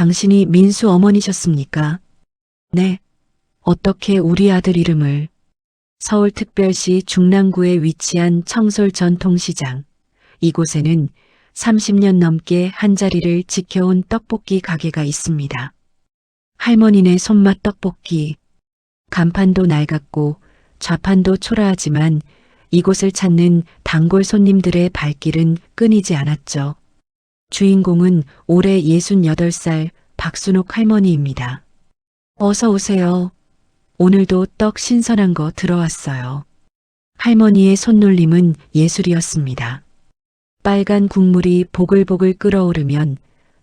당신이 민수 어머니셨습니까? 네. 어떻게 우리 아들 이름을? 서울특별시 중랑구에 위치한 청솔 전통시장. 이곳에는 30년 넘게 한자리를 지켜온 떡볶이 가게가 있습니다. 할머니네 손맛 떡볶이. 간판도 낡았고 좌판도 초라하지만 이곳을 찾는 단골 손님들의 발길은 끊이지 않았죠. 주인공은 올해 68살 박순옥 할머니입니다. 어서 오세요. 오늘도 떡 신선한 거 들어왔어요. 할머니의 손놀림은 예술이었습니다. 빨간 국물이 보글보글 끓어오르면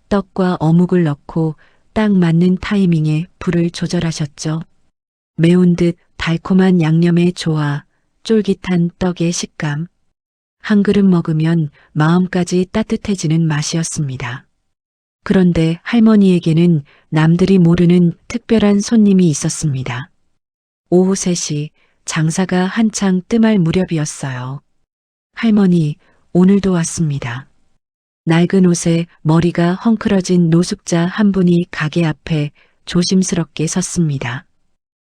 떡과 어묵을 넣고 딱 맞는 타이밍에 불을 조절하셨죠. 매운 듯 달콤한 양념의 조화, 쫄깃한 떡의 식감. 한 그릇 먹으면 마음까지 따뜻해지는 맛이었습니다. 그런데 할머니에게는 남들이 모르는 특별한 손님이 있었습니다. 오후 3시 장사가 한창 뜸할 무렵이었어요. 할머니, 오늘도 왔습니다. 낡은 옷에 머리가 헝클어진 노숙자 한 분이 가게 앞에 조심스럽게 섰습니다.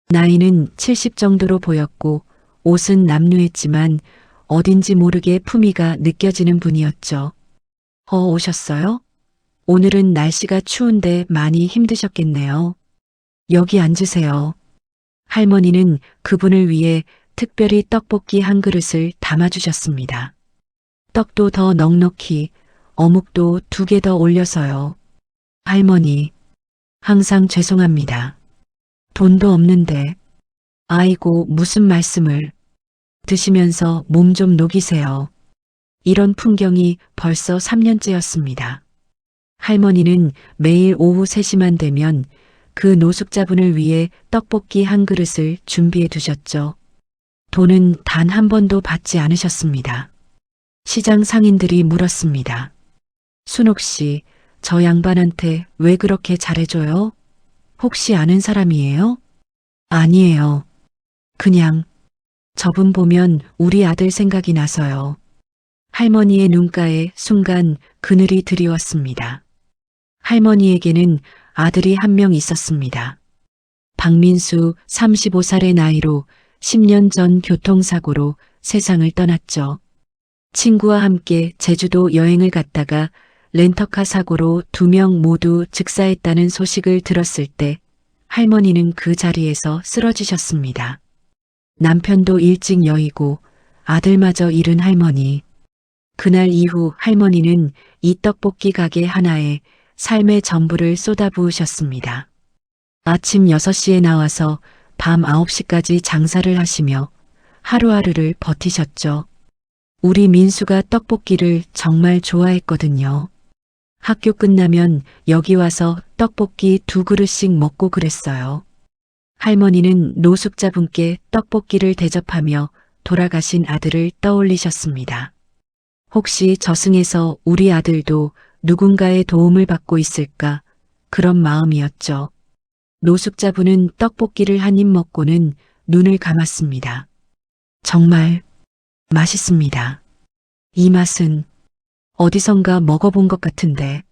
나이는 70 정도로 보였고 옷은 남루했지만 어딘지 모르게 품위가 느껴지는 분이었죠. 오셨어요? 오늘은 날씨가 추운데 많이 힘드셨겠네요. 여기 앉으세요. 할머니는 그분을 위해 특별히 떡볶이 한 그릇을 담아주셨습니다. 떡도 더 넉넉히, 어묵도 2개 더 올려서요. 할머니, 항상 죄송합니다. 돈도 없는데. 아이고, 무슨 말씀을. 드시면서 몸 좀 녹이세요. 이런 풍경이 벌써 3년째였습니다. 할머니는 매일 오후 3시만 되면 그 노숙자분을 위해 떡볶이 한 그릇을 준비해 두셨죠. 돈은 단 한 번도 받지 않으셨습니다. 시장 상인들이 물었습니다. 순옥 씨, 저 양반한테 왜 그렇게 잘해줘요? 혹시 아는 사람이에요? 아니에요. 그냥 저분 보면 우리 아들 생각이 나서요. 할머니의 눈가에 순간 그늘이 드리웠습니다. 할머니에게는 아들이 한 명 있었습니다. 박민수 35살의 나이로 10년 전 교통사고로 세상을 떠났죠. 친구와 함께 제주도 여행을 갔다가 렌터카 사고로 2명 모두 즉사했다는 소식을 들었을 때 할머니는 그 자리에서 쓰러지셨습니다. 남편도 일찍 여의고 아들마저 잃은 할머니. 그날 이후 할머니는 이 떡볶이 가게 하나에 삶의 전부를 쏟아부으셨습니다. 아침 6시에 나와서 밤 9시까지 장사를 하시며 하루하루를 버티셨죠. 우리 민수가 떡볶이를 정말 좋아했거든요. 학교 끝나면 여기 와서 떡볶이 2그릇씩 먹고 그랬어요. 할머니는 노숙자분께 떡볶이를 대접하며 돌아가신 아들을 떠올리셨습니다. 혹시 저승에서 우리 아들도 누군가의 도움을 받고 있을까 그런 마음이었죠. 노숙자분은 떡볶이를 한 입 먹고는 눈을 감았습니다. 정말 맛있습니다. 이 맛은 어디선가 먹어본 것 같은데.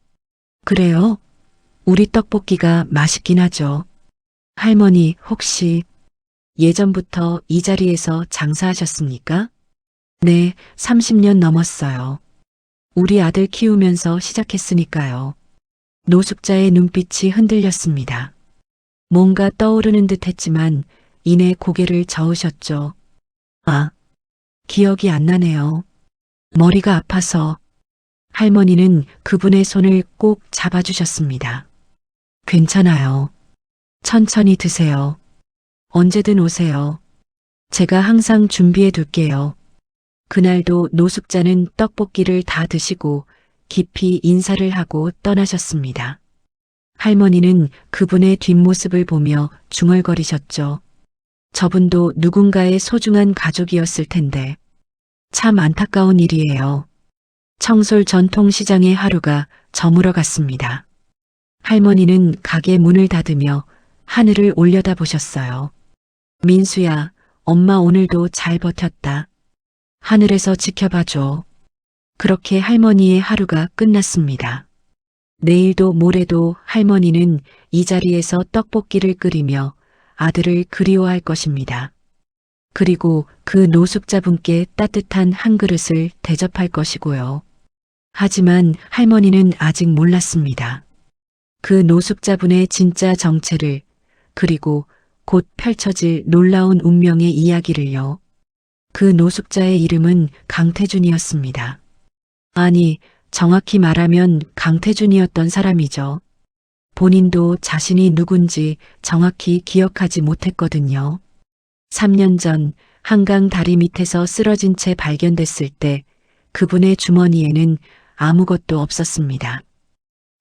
그래요? 우리 떡볶이가 맛있긴 하죠. 할머니 혹시 예전부터 이 자리에서 장사하셨습니까? 네, 30년 넘었어요. 우리 아들 키우면서 시작했으니까요. 노숙자의 눈빛이 흔들렸습니다. 뭔가 떠오르는 듯 했지만 이내 고개를 저으셨죠. 아, 기억이 안 나네요. 머리가 아파서. 할머니는 그분의 손을 꼭 잡아주셨습니다. 괜찮아요. 천천히 드세요. 언제든 오세요. 제가 항상 준비해 둘게요. 그날도 노숙자는 떡볶이를 다 드시고 깊이 인사를 하고 떠나셨습니다. 할머니는 그분의 뒷모습을 보며 중얼거리셨죠. 저분도 누군가의 소중한 가족이었을 텐데. 참 안타까운 일이에요. 청솔 전통시장의 하루가 저물어 갔습니다. 할머니는 가게 문을 닫으며 하늘을 올려다보셨어요. 민수야, 엄마 오늘도 잘 버텼다. 하늘에서 지켜봐줘. 그렇게 할머니의 하루가 끝났습니다. 내일도 모레도 할머니는 이 자리에서 떡볶이를 끓이며 아들을 그리워할 것입니다. 그리고 그 노숙자분께 따뜻한 한 그릇을 대접할 것이고요. 하지만 할머니는 아직 몰랐습니다. 그 노숙자분의 진짜 정체를, 그리고 곧 펼쳐질 놀라운 운명의 이야기를요. 그 노숙자의 이름은 강태준이었습니다. 아니, 정확히 말하면 강태준이었던 사람이죠. 본인도 자신이 누군지 정확히 기억하지 못했거든요. 3년 전 한강 다리 밑에서 쓰러진 채 발견됐을 때 그분의 주머니에는 아무것도 없었습니다.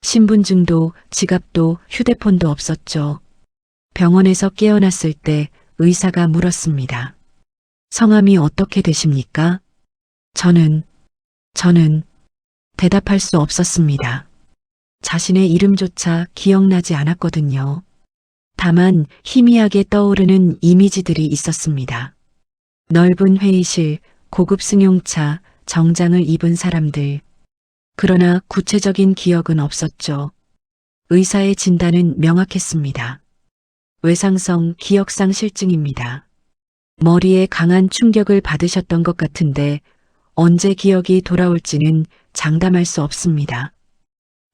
신분증도 지갑도 휴대폰도 없었죠. 병원에서 깨어났을 때 의사가 물었습니다. 성함이 어떻게 되십니까? 저는 대답할 수 없었습니다. 자신의 이름조차 기억나지 않았거든요. 다만 희미하게 떠오르는 이미지들이 있었습니다. 넓은 회의실, 고급 승용차, 정장을 입은 사람들. 그러나 구체적인 기억은 없었죠. 의사의 진단은 명확했습니다. 외상성 기억상실증입니다. 머리에 강한 충격을 받으셨던 것 같은데 언제 기억이 돌아올지는 장담할 수 없습니다.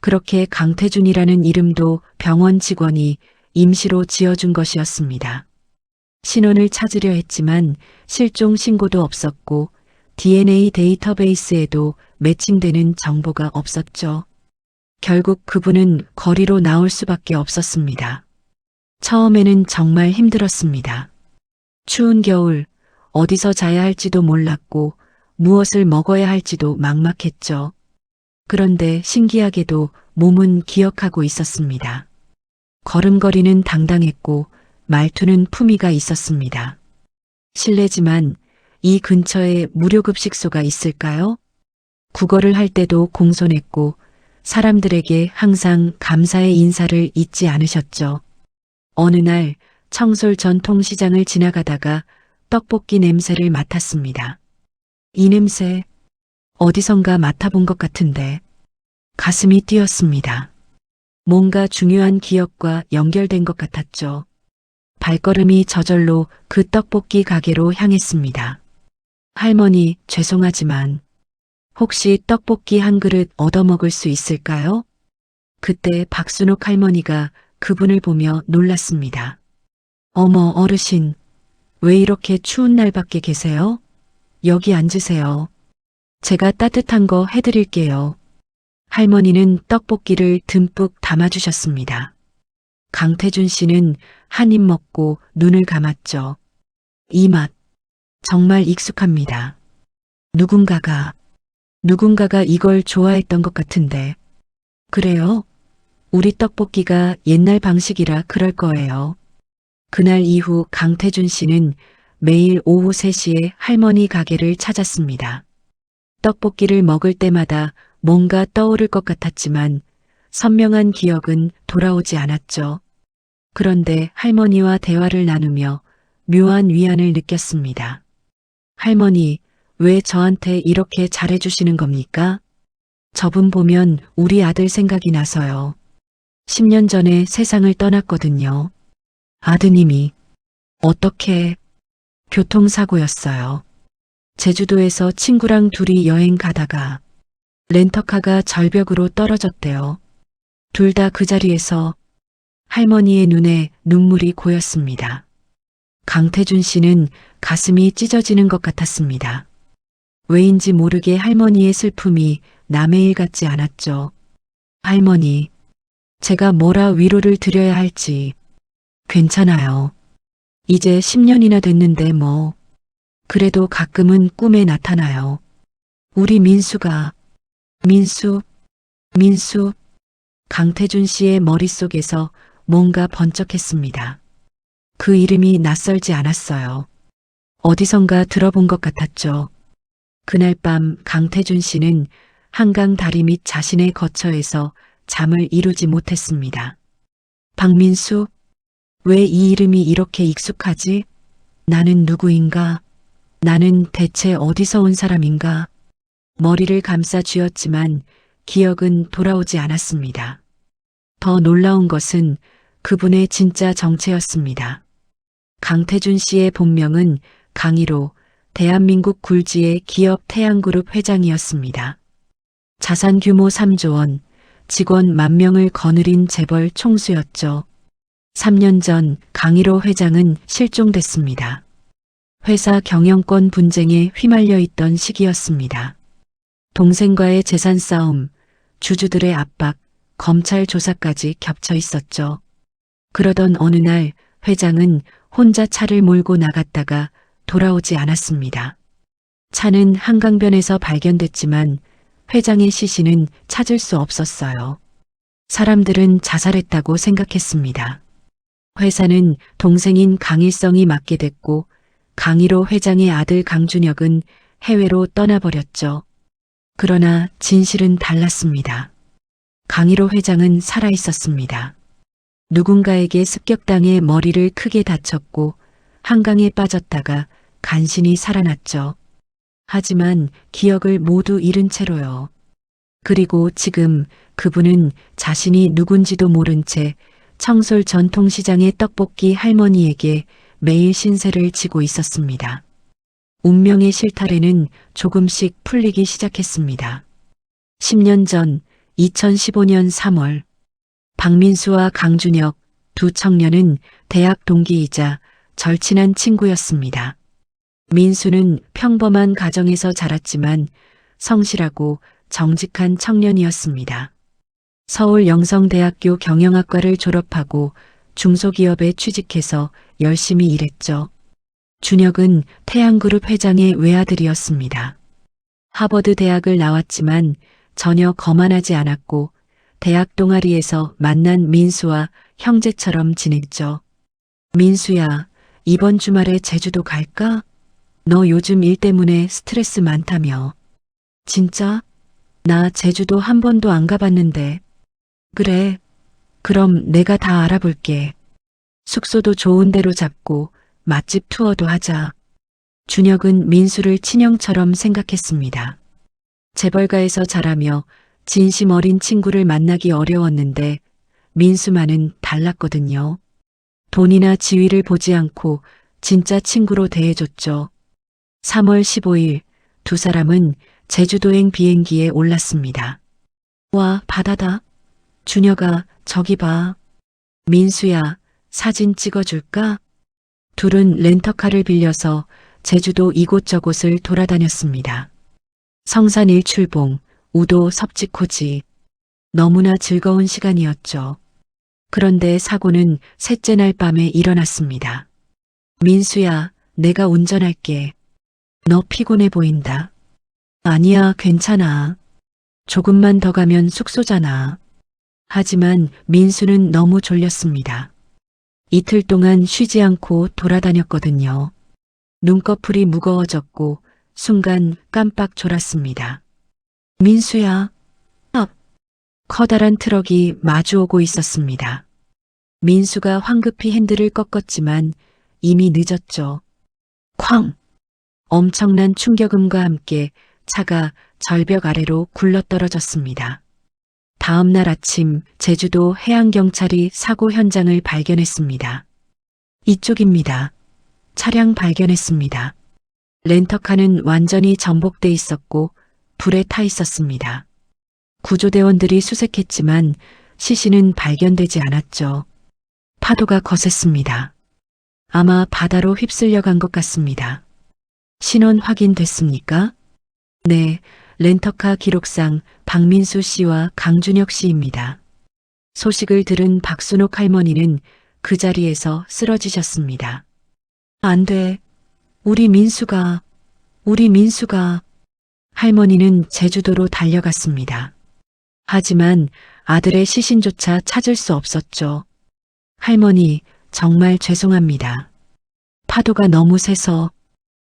그렇게 강태준이라는 이름도 병원 직원이 임시로 지어준 것이었습니다. 신원을 찾으려 했지만 실종 신고도 없었고 DNA 데이터베이스에도 매칭되는 정보가 없었죠. 결국 그분은 거리로 나올 수밖에 없었습니다. 처음에는 정말 힘들었습니다. 추운 겨울, 어디서 자야 할지도 몰랐고 무엇을 먹어야 할지도 막막했죠. 그런데 신기하게도 몸은 기억하고 있었습니다. 걸음걸이는 당당했고 말투는 품위가 있었습니다. 실례지만 이 근처에 무료급식소가 있을까요? 국어를 할 때도 공손했고 사람들에게 항상 감사의 인사를 잊지 않으셨죠. 어느 날 청솔 전통시장을 지나가다가 떡볶이 냄새를 맡았습니다. 이 냄새 어디선가 맡아본 것 같은데 가슴이 뛰었습니다. 뭔가 중요한 기억과 연결된 것 같았죠. 발걸음이 저절로 그 떡볶이 가게로 향했습니다. 할머니, 죄송하지만 혹시 떡볶이 한 그릇 얻어먹을 수 있을까요? 그때 박순옥 할머니가 그분을 보며 놀랐습니다. 어머, 어르신, 왜 이렇게 추운 날 밖에 계세요? 여기 앉으세요. 제가 따뜻한 거 해드릴게요. 할머니는 떡볶이를 듬뿍 담아주셨습니다. 강태준 씨는 한 입 먹고 눈을 감았죠. 이 맛, 정말 익숙합니다. 누군가가 이걸 좋아했던 것 같은데. 그래요? 우리 떡볶이가 옛날 방식이라 그럴 거예요. 그날 이후 강태준 씨는 매일 오후 3시에 할머니 가게를 찾았습니다. 떡볶이를 먹을 때마다 뭔가 떠오를 것 같았지만 선명한 기억은 돌아오지 않았죠. 그런데 할머니와 대화를 나누며 묘한 위안을 느꼈습니다. 할머니, 왜 저한테 이렇게 잘해주시는 겁니까? 저분 보면 우리 아들 생각이 나서요. 10년 전에 세상을 떠났거든요. 아드님이 어떻게 교통사고였어요. 제주도에서 친구랑 둘이 여행 가다가 렌터카가 절벽으로 떨어졌대요. 둘 다 그 자리에서 할머니의 눈에 눈물이 고였습니다. 강태준 씨는 가슴이 찢어지는 것 같았습니다. 왜인지 모르게 할머니의 슬픔이 남의 일 같지 않았죠. 할머니, 제가 뭐라 위로를 드려야 할지. 괜찮아요. 이제 10년이나 됐는데 뭐. 그래도 가끔은 꿈에 나타나요. 우리 민수가. 민수. 강태준 씨의 머릿속에서 뭔가 번쩍했습니다. 그 이름이 낯설지 않았어요. 어디선가 들어본 것 같았죠. 그날 밤 강태준 씨는 한강 다리 밑 자신의 거처에서 잠을 이루지 못했습니다. 박민수? 왜 이 이름이 이렇게 익숙하지? 나는 누구인가? 나는 대체 어디서 온 사람인가? 머리를 감싸 쥐었지만 기억은 돌아오지 않았습니다. 더 놀라운 것은 그분의 진짜 정체였습니다. 강태준 씨의 본명은 강일호, 대한민국 굴지의 기업 태양그룹 회장이었습니다. 자산 규모 3조 원, 직원 10,000명을 거느린 재벌 총수였죠. 3년 전 강일호 회장은 실종됐습니다. 회사 경영권 분쟁에 휘말려 있던 시기였습니다. 동생과의 재산 싸움, 주주들의 압박, 검찰 조사까지 겹쳐 있었죠. 그러던 어느 날 회장은 혼자 차를 몰고 나갔다가 돌아오지 않았습니다. 차는 한강변에서 발견됐지만 회장의 시신은 찾을 수 없었어요. 사람들은 자살했다고 생각했습니다. 회사는 동생인 강일성이 맡게 됐고 강일호 회장의 아들 강준혁은 해외로 떠나버렸죠. 그러나 진실은 달랐습니다. 강일호 회장은 살아있었습니다. 누군가에게 습격당해 머리를 크게 다쳤고 한강에 빠졌다가 간신히 살아났죠. 하지만 기억을 모두 잃은 채로요. 그리고 지금 그분은 자신이 누군지도 모른 채 청솔 전통시장의 떡볶이 할머니에게 매일 신세를 지고 있었습니다. 운명의 실타래는 조금씩 풀리기 시작했습니다. 10년 전 2015년 3월 박민수와 강준혁 두 청년은 대학 동기이자 절친한 친구였습니다. 민수는 평범한 가정에서 자랐지만 성실하고 정직한 청년이었습니다. 서울 영성대학교 경영학과를 졸업하고 중소기업에 취직해서 열심히 일했죠. 준혁은 태양그룹 회장의 외아들이었습니다. 하버드 대학을 나왔지만 전혀 거만하지 않았고 대학 동아리에서 만난 민수와 형제처럼 지냈죠. 민수야, 이번 주말에 제주도 갈까? 너 요즘 일 때문에 스트레스 많다며. 진짜? 나 제주도 한 번도 안 가봤는데. 그래. 그럼 내가 다 알아볼게. 숙소도 좋은 데로 잡고 맛집 투어도 하자. 준혁은 민수를 친형처럼 생각했습니다. 재벌가에서 자라며 진심 어린 친구를 만나기 어려웠는데 민수만은 달랐거든요. 돈이나 지위를 보지 않고 진짜 친구로 대해줬죠. 3월 15일 두 사람은 제주도행 비행기에 올랐습니다. 와, 바다다. 준혁아, 저기 봐. 민수야, 사진 찍어줄까? 둘은 렌터카를 빌려서 제주도 이곳저곳을 돌아다녔습니다. 성산 일출봉, 우도 섭지코지. 너무나 즐거운 시간이었죠. 그런데 사고는 셋째 날 밤에 일어났습니다. 민수야, 내가 운전할게. 너 피곤해 보인다. 아니야, 괜찮아. 조금만 더 가면 숙소잖아. 하지만 민수는 너무 졸렸습니다. 이틀 동안 쉬지 않고 돌아다녔거든요. 눈꺼풀이 무거워졌고 순간 깜빡 졸았습니다. 민수야. 앞. 커다란 트럭이 마주오고 있었습니다. 민수가 황급히 핸들을 꺾었지만 이미 늦었죠. 쾅! 엄청난 충격음과 함께 차가 절벽 아래로 굴러떨어졌습니다. 다음 날 아침 제주도 해양경찰이 사고 현장을 발견했습니다. 이쪽입니다. 차량 발견했습니다. 렌터카는 완전히 전복돼 있었고 불에 타 있었습니다. 구조대원들이 수색했지만 시신은 발견되지 않았죠. 파도가 거셌습니다. 아마 바다로 휩쓸려 간 것 같습니다. 신원 확인됐습니까? 네, 렌터카 기록상 박민수 씨와 강준혁 씨입니다. 소식을 들은 박순옥 할머니는 그 자리에서 쓰러지셨습니다. 안 돼. 우리 민수가. 할머니는 제주도로 달려갔습니다. 하지만 아들의 시신조차 찾을 수 없었죠. 할머니, 정말 죄송합니다. 파도가 너무 세서.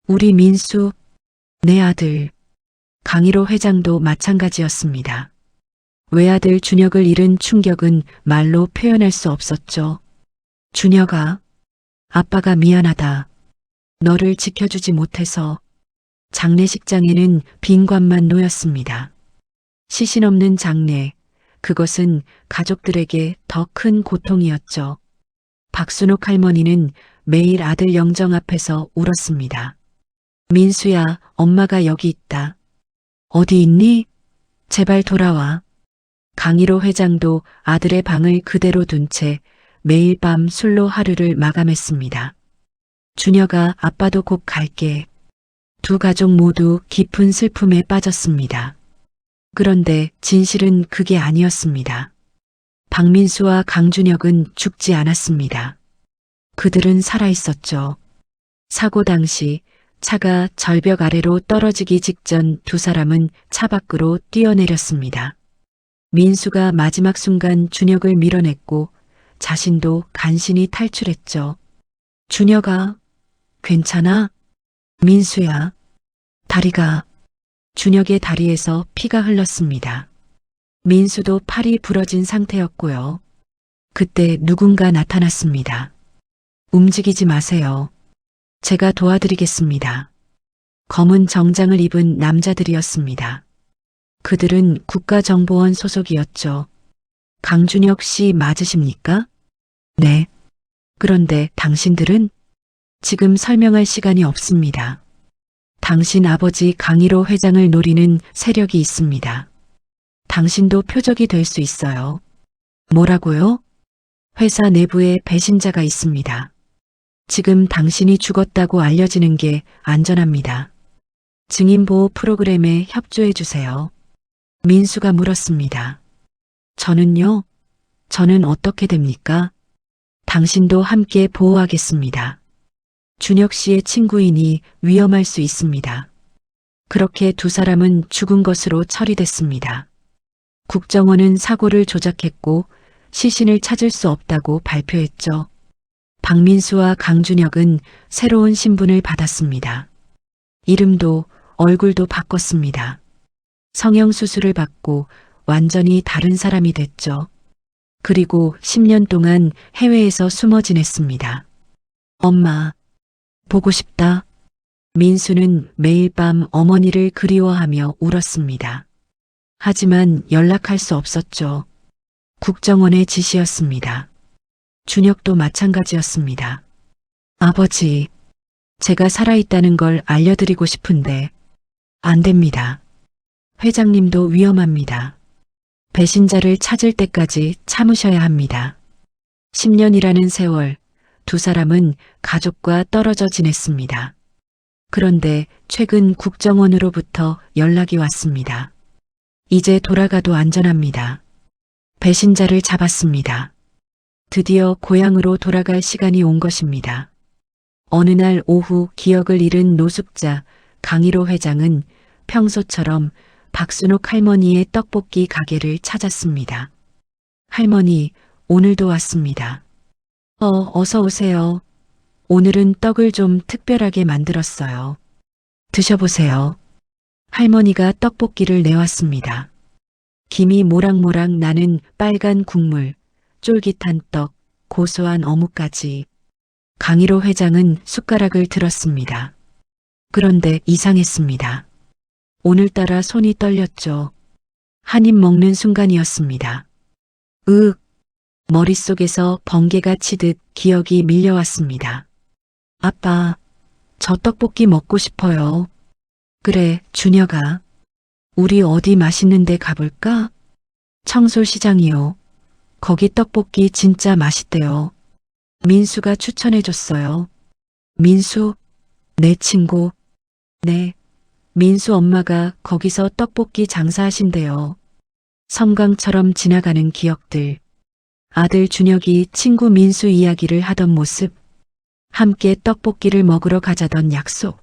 우리 민수, 내 아들. 강일호 회장도 마찬가지였습니다. 외아들 준혁을 잃은 충격은 말로 표현할 수 없었죠. 준혁아, 아빠가 미안하다. 너를 지켜주지 못해서. 장례식장에는 빈 관만 놓였습니다. 시신 없는 장례, 그것은 가족들에게 더 큰 고통이었죠. 박순옥 할머니는 매일 아들 영정 앞에서 울었습니다. 민수야, 엄마가 여기 있다. 어디 있니? 제발 돌아와. 강일호 회장도 아들의 방을 그대로 둔 채 매일 밤 술로 하루를 마감했습니다. 준혁아, 아빠도 곧 갈게. 두 가족 모두 깊은 슬픔에 빠졌습니다. 그런데 진실은 그게 아니었습니다. 박민수와 강준혁은 죽지 않았습니다. 그들은 살아있었죠. 사고 당시 차가 절벽 아래로 떨어지기 직전 두 사람은 차 밖으로 뛰어내렸습니다. 민수가 마지막 순간 준혁을 밀어냈고 자신도 간신히 탈출했죠. 준혁아, 괜찮아? 민수야, 다리가. 준혁의 다리에서 피가 흘렀습니다. 민수도 팔이 부러진 상태였고요. 그때 누군가 나타났습니다. 움직이지 마세요. 제가 도와드리겠습니다. 검은 정장을 입은 남자들이었습니다. 그들은 국가정보원 소속이었죠. 강준혁 씨 맞으십니까? 네. 그런데 당신들은? 지금 설명할 시간이 없습니다. 당신 아버지 강일호 회장을 노리는 세력이 있습니다. 당신도 표적이 될 수 있어요. 뭐라고요? 회사 내부에 배신자가 있습니다. 지금 당신이 죽었다고 알려지는 게 안전합니다. 증인보호 프로그램에 협조해 주세요. 민수가 물었습니다. 저는요? 저는 어떻게 됩니까? 당신도 함께 보호하겠습니다. 준혁 씨의 친구이니 위험할 수 있습니다. 그렇게 두 사람은 죽은 것으로 처리됐습니다. 국정원은 사고를 조작했고 시신을 찾을 수 없다고 발표했죠. 박민수와 강준혁은 새로운 신분을 받았습니다. 이름도 얼굴도 바꿨습니다. 성형수술을 받고 완전히 다른 사람이 됐죠. 그리고 10년 동안 해외에서 숨어 지냈습니다. 엄마, 보고 싶다. 민수는 매일 밤 어머니를 그리워하며 울었습니다. 하지만 연락할 수 없었죠. 국정원의 지시였습니다. 준혁도 마찬가지였습니다. 아버지, 제가 살아있다는 걸 알려드리고 싶은데 안 됩니다. 회장님도 위험합니다. 배신자를 찾을 때까지 참으셔야 합니다. 10년이라는 세월, 두 사람은 가족과 떨어져 지냈습니다. 그런데 최근 국정원으로부터 연락이 왔습니다. 이제 돌아가도 안전합니다. 배신자를 잡았습니다. 드디어 고향으로 돌아갈 시간이 온 것입니다. 어느 날 오후 기억을 잃은 노숙자 강일호 회장은 평소처럼 박순옥 할머니의 떡볶이 가게를 찾았습니다. 할머니, 오늘도 왔습니다. 어서 오세요. 오늘은 떡을 좀 특별하게 만들었어요. 드셔보세요. 할머니가 떡볶이를 내왔습니다. 김이 모락모락 나는 빨간 국물, 쫄깃한 떡, 고소한 어묵까지. 강일호 회장은 숟가락을 들었습니다. 그런데 이상했습니다. 오늘따라 손이 떨렸죠. 한 입 먹는 순간이었습니다. 머릿속에서 번개가 치듯 기억이 밀려왔습니다. 아빠, 저 떡볶이 먹고 싶어요. 그래, 준혁아. 우리 어디 맛있는 데 가볼까? 청솔시장이요. 거기 떡볶이 진짜 맛있대요. 민수가 추천해줬어요. 민수? 내 친구. 네. 민수 엄마가 거기서 떡볶이 장사하신대요. 섬광처럼 지나가는 기억들. 아들 준혁이 친구 민수 이야기를 하던 모습. 함께 떡볶이를 먹으러 가자던 약속.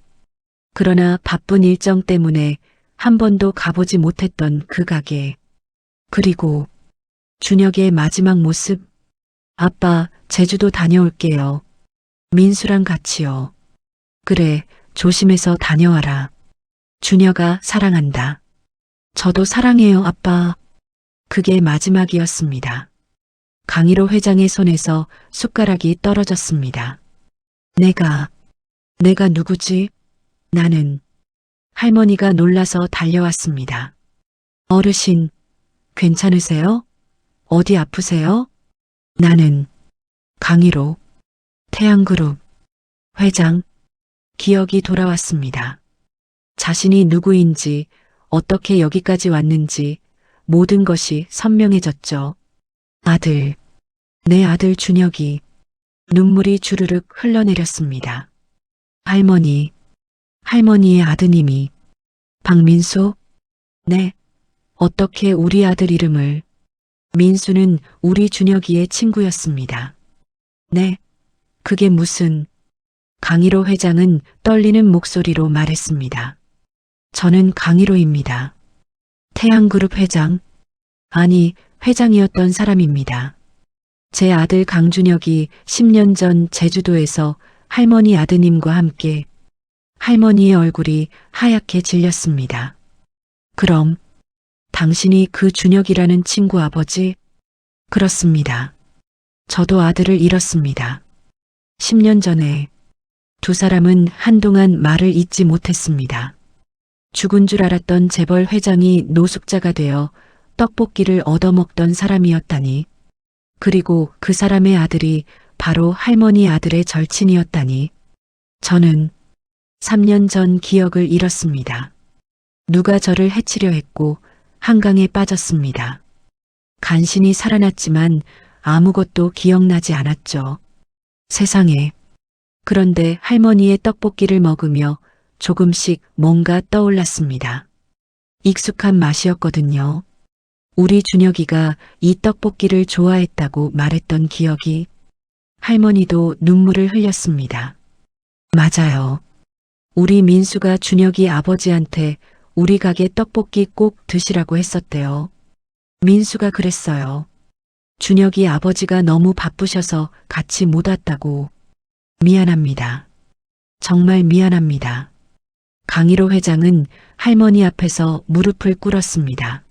그러나 바쁜 일정 때문에 한 번도 가보지 못했던 그 가게. 그리고 준혁의 마지막 모습. 아빠, 제주도 다녀올게요. 민수랑 같이요. 그래, 조심해서 다녀와라. 준혁아, 사랑한다. 저도 사랑해요, 아빠. 그게 마지막이었습니다. 강일호 회장의 손에서 숟가락이 떨어졌습니다. 내가 누구지? 나는. 할머니가 놀라서 달려왔습니다. 어르신, 괜찮으세요? 어디 아프세요? 나는 강희로, 태양그룹, 회장, 기억이 돌아왔습니다. 자신이 누구인지, 어떻게 여기까지 왔는지 모든 것이 선명해졌죠. 아들, 내 아들 준혁이 눈물이 주르륵 흘러내렸습니다. 할머니, 할머니의 아드님이 박민수? 네, 어떻게 우리 아들 이름을 민수는 우리 준혁이의 친구였습니다. 네, 그게 무슨 강희로 회장은 떨리는 목소리로 말했습니다. 저는 강희로입니다. 태양그룹 회장, 아니 회장이었던 사람입니다. 제 아들 강준혁이 10년 전 제주도에서 할머니 아드님과 함께 할머니의 얼굴이 하얗게 질렸습니다. 그럼 당신이 그 준혁이라는 친구 아버지? 그렇습니다. 저도 아들을 잃었습니다. 10년 전에 두 사람은 한동안 말을 잇지 못했습니다. 죽은 줄 알았던 재벌 회장이 노숙자가 되어 떡볶이를 얻어먹던 사람이었다니. 그리고 그 사람의 아들이 바로 할머니 아들의 절친이었다니. 저는 3년 전 기억을 잃었습니다. 누가 저를 해치려 했고 한강에 빠졌습니다. 간신히 살아났지만 아무것도 기억나지 않았죠. 세상에. 그런데 할머니의 떡볶이를 먹으며 조금씩 뭔가 떠올랐습니다. 익숙한 맛이었거든요. 우리 준혁이가 이 떡볶이를 좋아했다고 말했던 기억이. 할머니도 눈물을 흘렸습니다. 맞아요. 우리 민수가 준혁이 아버지한테 우리 가게 떡볶이 꼭 드시라고 했었대요. 민수가 그랬어요. 준혁이 아버지가 너무 바쁘셔서 같이 못 왔다고. 미안합니다. 정말 미안합니다. 강희로 회장은 할머니 앞에서 무릎을 꿇었습니다.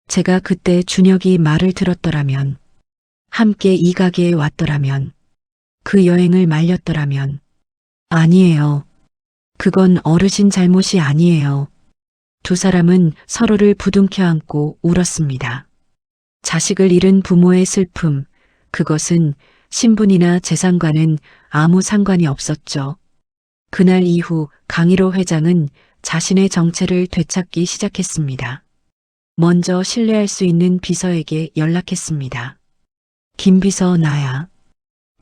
제가 그때 준혁이 말을 들었더라면, 함께 이 가게에 왔더라면, 그 여행을 말렸더라면. 아니에요. 그건 어르신 잘못이 아니에요. 두 사람은 서로를 부둥켜 안고 울었습니다. 자식을 잃은 부모의 슬픔, 그것은 신분이나 재산과는 아무 상관이 없었죠. 그날 이후 강희로 회장은 자신의 정체를 되찾기 시작했습니다. 먼저 신뢰할 수 있는 비서에게 연락했습니다. 김 비서 나야.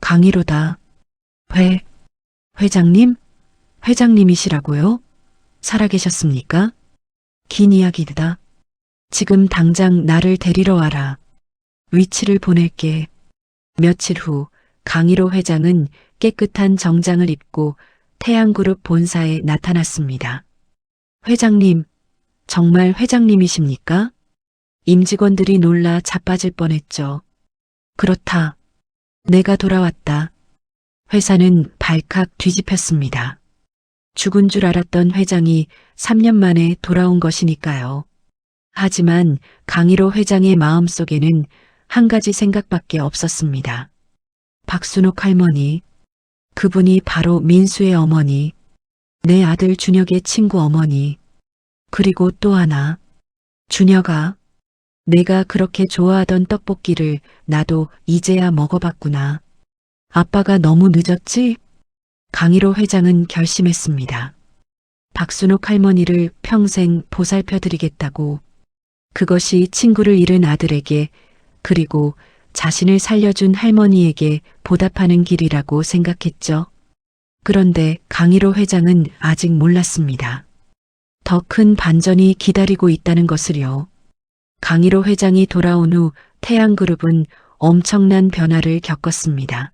강희로다. 회장님? 회장님이시라고요? 살아계셨습니까? 긴 이야기다. 지금 당장 나를 데리러 와라. 위치를 보낼게. 며칠 후 강희로 회장은 깨끗한 정장을 입고 태양그룹 본사에 나타났습니다. 회장님, 정말 회장님이십니까? 임직원들이 놀라 자빠질 뻔했죠. 그렇다. 내가 돌아왔다. 회사는 발칵 뒤집혔습니다. 죽은 줄 알았던 회장이 3년 만에 돌아온 것이니까요. 하지만 강희로 회장의 마음속에는 한 가지 생각밖에 없었습니다. 박순옥 할머니, 그분이 바로 민수의 어머니, 내 아들 준혁의 친구 어머니, 그리고 또 하나, 준혁아, 내가 그렇게 좋아하던 떡볶이를 나도 이제야 먹어봤구나. 아빠가 너무 늦었지? 강희로 회장은 결심했습니다. 박순옥 할머니를 평생 보살펴드리겠다고. 그것이 친구를 잃은 아들에게 그리고 자신을 살려준 할머니에게 보답하는 길이라고 생각했죠. 그런데 강희로 회장은 아직 몰랐습니다. 더 큰 반전이 기다리고 있다는 것을요. 강희로 회장이 돌아온 후 태양그룹은 엄청난 변화를 겪었습니다.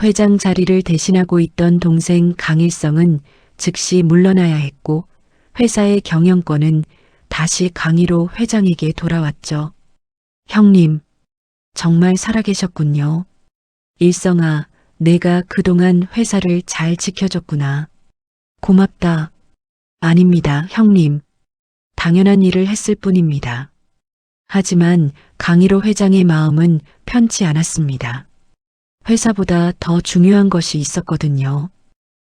회장 자리를 대신하고 있던 동생 강일성은 즉시 물러나야 했고 회사의 경영권은 다시 강희로 회장에게 돌아왔죠. 형님, 정말 살아계셨군요. 일성아, 내가 그동안 회사를 잘 지켜줬구나. 고맙다. 아닙니다, 형님. 당연한 일을 했을 뿐입니다. 하지만 강희로 회장의 마음은 편치 않았습니다. 회사보다 더 중요한 것이 있었거든요.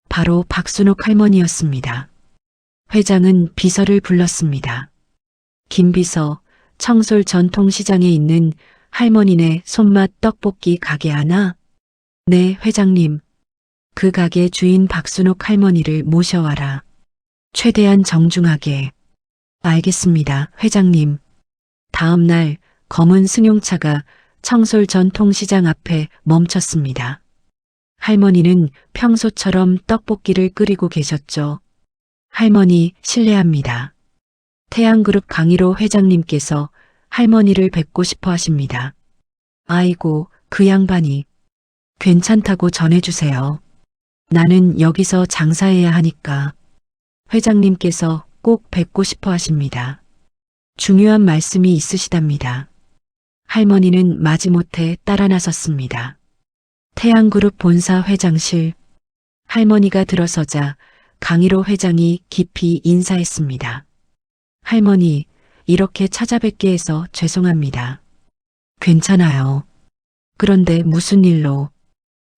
바로 박순옥 할머니였습니다. 회장은 비서를 불렀습니다. 김비서, 청솔 전통시장에 있는 할머니네 손맛 떡볶이 가게 하나? 네, 회장님. 그 가게 주인 박순옥 할머니를 모셔와라. 최대한 정중하게. 알겠습니다, 회장님. 다음 날 검은 승용차가 청솔 전통시장 앞에 멈췄습니다. 할머니는 평소처럼 떡볶이를 끓이고 계셨죠. 할머니 실례합니다. 태양그룹 강일호 회장님께서 할머니를 뵙고 싶어 하십니다. 아이고, 그 양반이. 괜찮다고 전해주세요. 나는 여기서 장사해야 하니까. 회장님께서 꼭 뵙고 싶어 하십니다. 중요한 말씀이 있으시답니다. 할머니는 마지못해 따라 나섰습니다. 태양그룹 본사 회장실. 할머니가 들어서자 강일호 회장이 깊이 인사했습니다. 할머니, 이렇게 찾아뵙게 해서 죄송합니다. 괜찮아요. 그런데 무슨 일로?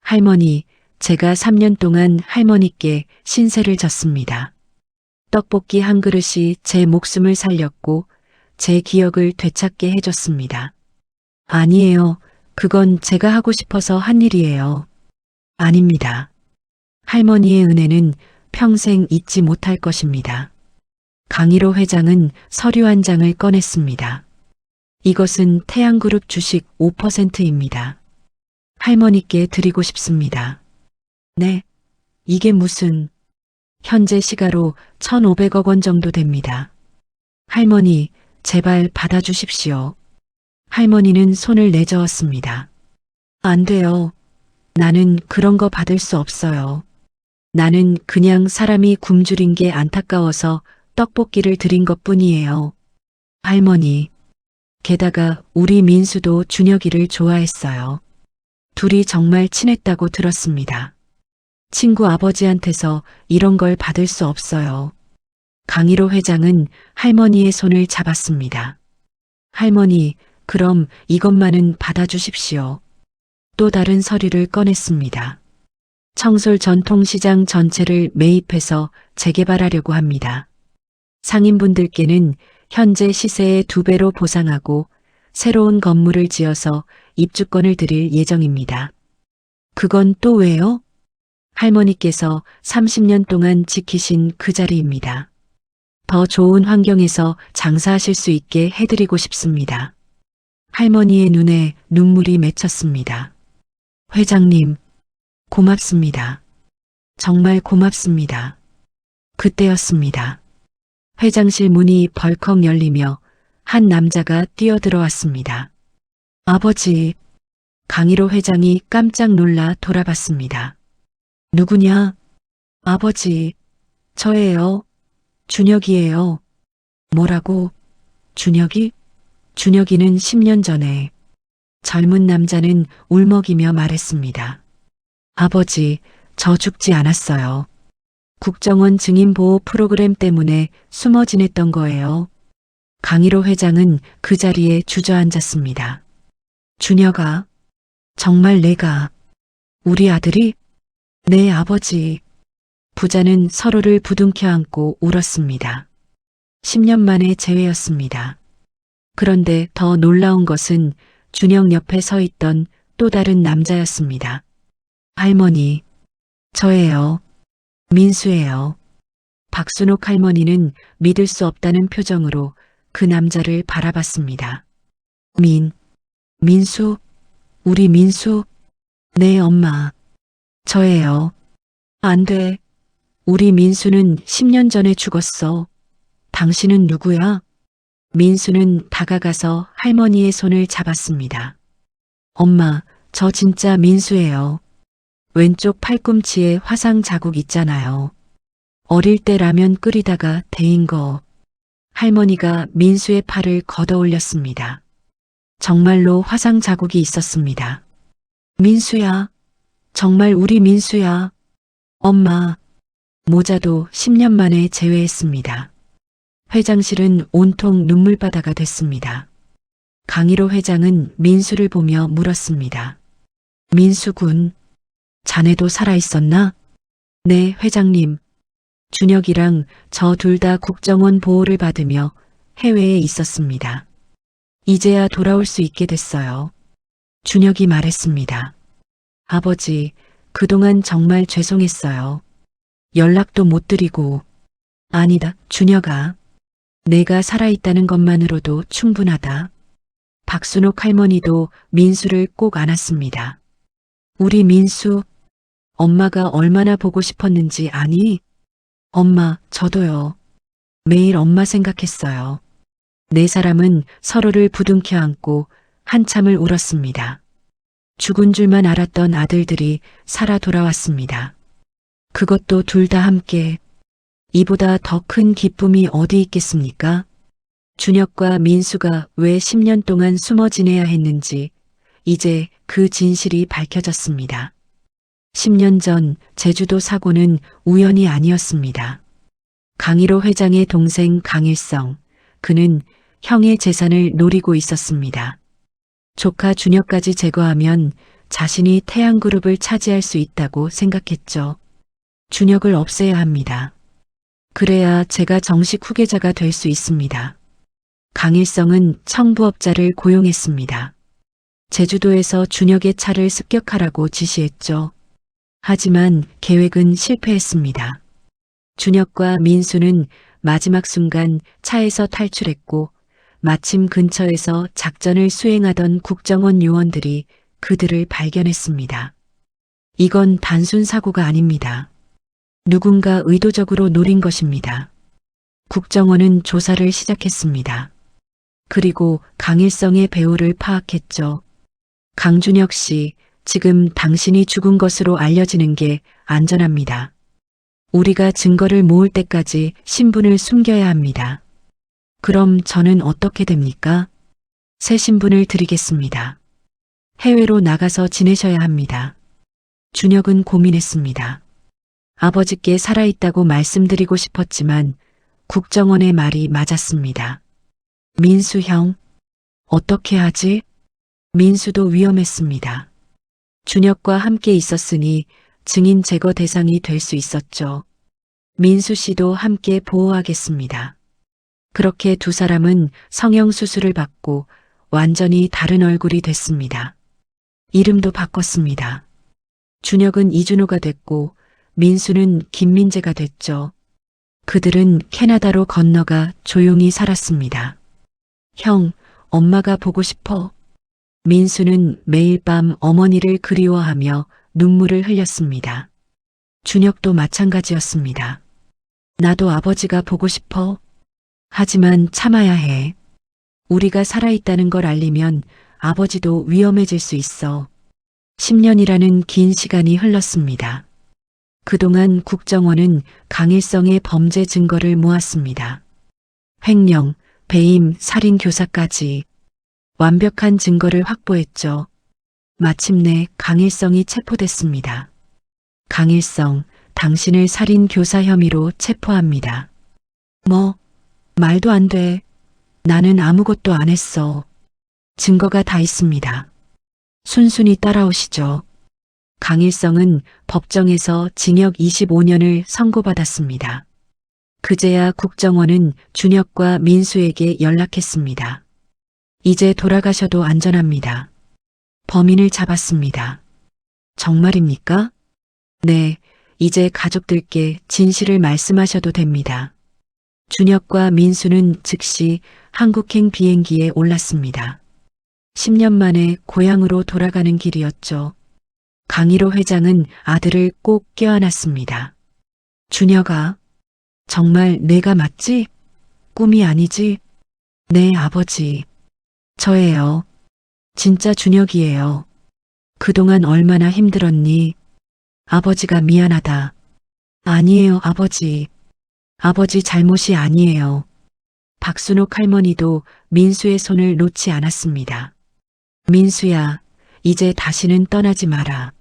할머니, 제가 3년 동안 할머니께 신세를 졌습니다. 떡볶이 한 그릇이 제 목숨을 살렸고 제 기억을 되찾게 해줬습니다. 아니에요. 그건 제가 하고 싶어서 한 일이에요. 아닙니다. 할머니의 은혜는 평생 잊지 못할 것입니다. 강일호 회장은 서류 한 장을 꺼냈습니다. 이것은 태양그룹 주식 5%입니다. 할머니께 드리고 싶습니다. 네, 이게 무슨... 현재 시가로 1,500억 원 정도 됩니다. 할머니, 제발 받아주십시오. 할머니는 손을 내저었습니다. 안 돼요. 나는 그런 거 받을 수 없어요. 나는 그냥 사람이 굶주린 게 안타까워서 떡볶이를 드린 것뿐이에요. 할머니. 게다가 우리 민수도 준혁이를 좋아했어요. 둘이 정말 친했다고 들었습니다. 친구 아버지한테서 이런 걸 받을 수 없어요. 강일호 회장은 할머니의 손을 잡았습니다. 할머니, 그럼 이것만은 받아주십시오. 또 다른 서류를 꺼냈습니다. 청솔 전통시장 전체를 매입해서 재개발하려고 합니다. 상인분들께는 현재 시세의 2배로 보상하고 새로운 건물을 지어서 입주권을 드릴 예정입니다. 그건 또 왜요? 할머니께서 30년 동안 지키신 그 자리입니다. 더 좋은 환경에서 장사하실 수 있게 해드리고 싶습니다. 할머니의 눈에 눈물이 맺혔습니다. 회장님, 고맙습니다. 정말 고맙습니다. 그때였습니다. 회장실 문이 벌컥 열리며 한 남자가 뛰어들어왔습니다. 아버지, 강일호 회장이 깜짝 놀라 돌아봤습니다. 누구냐? 아버지, 저예요. 준혁이에요. 뭐라고? 준혁이? 준혁이는 10년 전에. 젊은 남자는 울먹이며 말했습니다. 아버지, 저 죽지 않았어요. 국정원 증인보호 프로그램 때문에 숨어 지냈던 거예요. 강일호 회장은 그 자리에 주저앉았습니다. 준혁아, 정말 내가, 우리 아들이? 네, 아버지. 부자는 서로를 부둥켜 안고 울었습니다. 10년 만에 재회였습니다. 그런데 더 놀라운 것은 준혁 옆에 서 있던 또 다른 남자였습니다. 할머니, 저예요. 민수예요. 박순옥 할머니는 믿을 수 없다는 표정으로 그 남자를 바라봤습니다. 민수? 우리 민수? 네, 엄마. 저예요. 안 돼. 우리 민수는 10년 전에 죽었어. 당신은 누구야? 민수는 다가가서 할머니의 손을 잡았습니다. 엄마, 저 진짜 민수예요. 왼쪽 팔꿈치에 화상 자국 있잖아요. 어릴 때 라면 끓이다가 데인 거. 할머니가 민수의 팔을 걷어 올렸습니다. 정말로 화상 자국이 있었습니다. 민수야. 정말 우리 민수야. 엄마. 모자도 10년 만에 재회했습니다. 회장실은 온통 눈물바다가 됐습니다. 강일호 회장은 민수를 보며 물었습니다. 민수군, 자네도 살아있었나? 네, 회장님. 준혁이랑 저 둘 다 국정원 보호를 받으며 해외에 있었습니다. 이제야 돌아올 수 있게 됐어요. 준혁이 말했습니다. 아버지, 그동안 정말 죄송했어요. 연락도 못 드리고. 아니다, 준혁아. 내가 살아있다는 것만으로도 충분하다. 박순옥 할머니도 민수를 꼭 안았습니다. 우리 민수, 엄마가 얼마나 보고 싶었는지 아니? 엄마, 저도요. 매일 엄마 생각했어요. 네 사람은 서로를 부둥켜 안고 한참을 울었습니다. 죽은 줄만 알았던 아들들이 살아 돌아왔습니다. 그것도 둘 다 함께. 이보다 더 큰 기쁨이 어디 있겠습니까? 준혁과 민수가 왜 10년 동안 숨어 지내야 했는지 이제 그 진실이 밝혀졌습니다. 10년 전 제주도 사고는 우연이 아니었습니다. 강일호 회장의 동생 강일성, 그는 형의 재산을 노리고 있었습니다. 조카 준혁까지 제거하면 자신이 태양그룹을 차지할 수 있다고 생각했죠. 준혁을 없애야 합니다. 그래야 제가 정식 후계자가 될 수 있습니다. 강일성은 청부업자를 고용했습니다. 제주도에서 준혁의 차를 습격하라고 지시했죠. 하지만 계획은 실패했습니다. 준혁과 민수는 마지막 순간 차에서 탈출했고 마침 근처에서 작전을 수행하던 국정원 요원들이 그들을 발견했습니다. 이건 단순 사고가 아닙니다. 누군가 의도적으로 노린 것입니다. 국정원은 조사를 시작했습니다. 그리고 강일성의 배후를 파악했죠. 강준혁 씨, 지금 당신이 죽은 것으로 알려지는 게 안전합니다. 우리가 증거를 모을 때까지 신분을 숨겨야 합니다. 그럼 저는 어떻게 됩니까? 새 신분을 드리겠습니다. 해외로 나가서 지내셔야 합니다. 준혁은 고민했습니다. 아버지께 살아있다고 말씀드리고 싶었지만 국정원의 말이 맞았습니다. 민수 형, 어떻게 하지? 민수도 위험했습니다. 준혁과 함께 있었으니 증인 제거 대상이 될 수 있었죠. 민수 씨도 함께 보호하겠습니다. 그렇게 두 사람은 성형수술을 받고 완전히 다른 얼굴이 됐습니다. 이름도 바꿨습니다. 준혁은 이준호가 됐고 민수는 김민재가 됐죠. 그들은 캐나다로 건너가 조용히 살았습니다. 형, 엄마가 보고 싶어. 민수는 매일 밤 어머니를 그리워하며 눈물을 흘렸습니다. 준혁도 마찬가지였습니다. 나도 아버지가 보고 싶어. 하지만 참아야 해. 우리가 살아있다는 걸 알리면 아버지도 위험해질 수 있어. 10년이라는 긴 시간이 흘렀습니다. 그동안 국정원은 강일성의 범죄 증거를 모았습니다. 횡령, 배임, 살인 교사까지 완벽한 증거를 확보했죠. 마침내 강일성이 체포됐습니다. 강일성, 당신을 살인 교사 혐의로 체포합니다. 뭐, 말도 안 돼. 나는 아무것도 안 했어. 증거가 다 있습니다. 순순히 따라오시죠. 강일성은 법정에서 징역 25년을 선고받았습니다. 그제야 국정원은 준혁과 민수에게 연락했습니다. 이제 돌아가셔도 안전합니다. 범인을 잡았습니다. 정말입니까? 네, 이제 가족들께 진실을 말씀하셔도 됩니다. 준혁과 민수는 즉시 한국행 비행기에 올랐습니다. 10년 만에 고향으로 돌아가는 길이었죠. 강일호 회장은 아들을 꼭 껴안았습니다. 준혁아, 정말 내가 맞지? 꿈이 아니지? 네, 아버지. 저예요. 진짜 준혁이에요. 그동안 얼마나 힘들었니? 아버지가 미안하다. 아니에요, 아버지. 아버지 잘못이 아니에요. 박순옥 할머니도 민수의 손을 놓지 않았습니다. 민수야, 이제 다시는 떠나지 마라.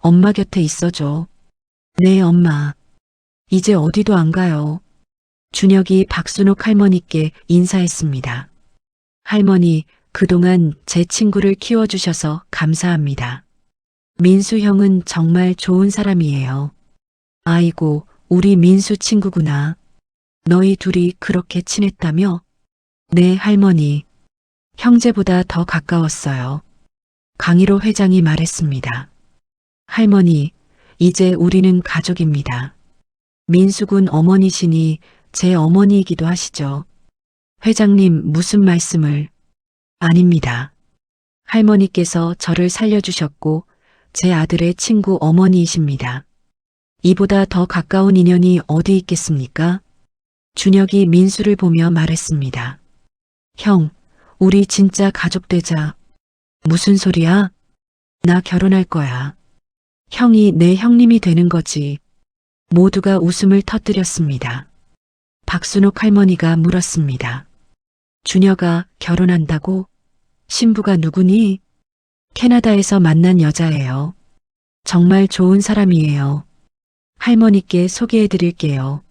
엄마 곁에 있어줘. 네, 엄마. 이제 어디도 안 가요. 준혁이 박순옥 할머니께 인사했습니다. 할머니, 그동안 제 친구를 키워주셔서 감사합니다. 민수 형은 정말 좋은 사람이에요. 아이고, 우리 민수 친구구나. 너희 둘이 그렇게 친했다며? 네, 할머니. 형제보다 더 가까웠어요. 강희로 회장이 말했습니다. 할머니, 이제 우리는 가족입니다. 민수군 어머니시니 제 어머니이기도 하시죠. 회장님, 무슨 말씀을? 아닙니다. 할머니께서 저를 살려주셨고 제 아들의 친구 어머니이십니다. 이보다 더 가까운 인연이 어디 있겠습니까? 준혁이 민수를 보며 말했습니다. 형, 우리 진짜 가족 되자. 무슨 소리야? 나 결혼할 거야. 형이 내 형님이 되는 거지. 모두가 웃음을 터뜨렸습니다. 박순옥 할머니가 물었습니다. 준혁아, 결혼한다고? 신부가 누구니? 캐나다에서 만난 여자예요. 정말 좋은 사람이에요. 할머니께 소개해 드릴게요.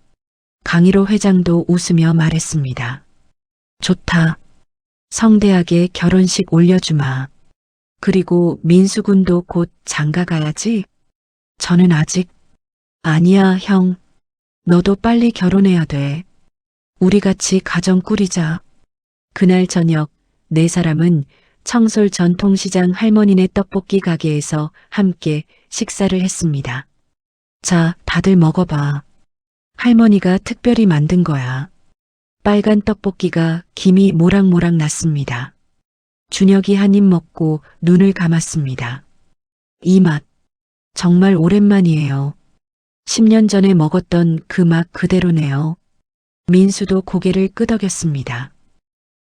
강희로 회장도 웃으며 말했습니다. 좋다. 성대하게 결혼식 올려주마. 그리고 민수군도 곧 장가 가야지? 저는 아직. 아니야, 형. 너도 빨리 결혼해야 돼. 우리 같이 가정 꾸리자. 그날 저녁 네 사람은 청솔 전통시장 할머니네 떡볶이 가게에서 함께 식사를 했습니다. 자, 다들 먹어봐. 할머니가 특별히 만든 거야. 빨간 떡볶이가 김이 모락모락 났습니다. 준혁이 한 입 먹고 눈을 감았습니다. 이 맛, 정말 오랜만이에요. 10년 전에 먹었던 그 맛 그대로네요. 민수도 고개를 끄덕였습니다.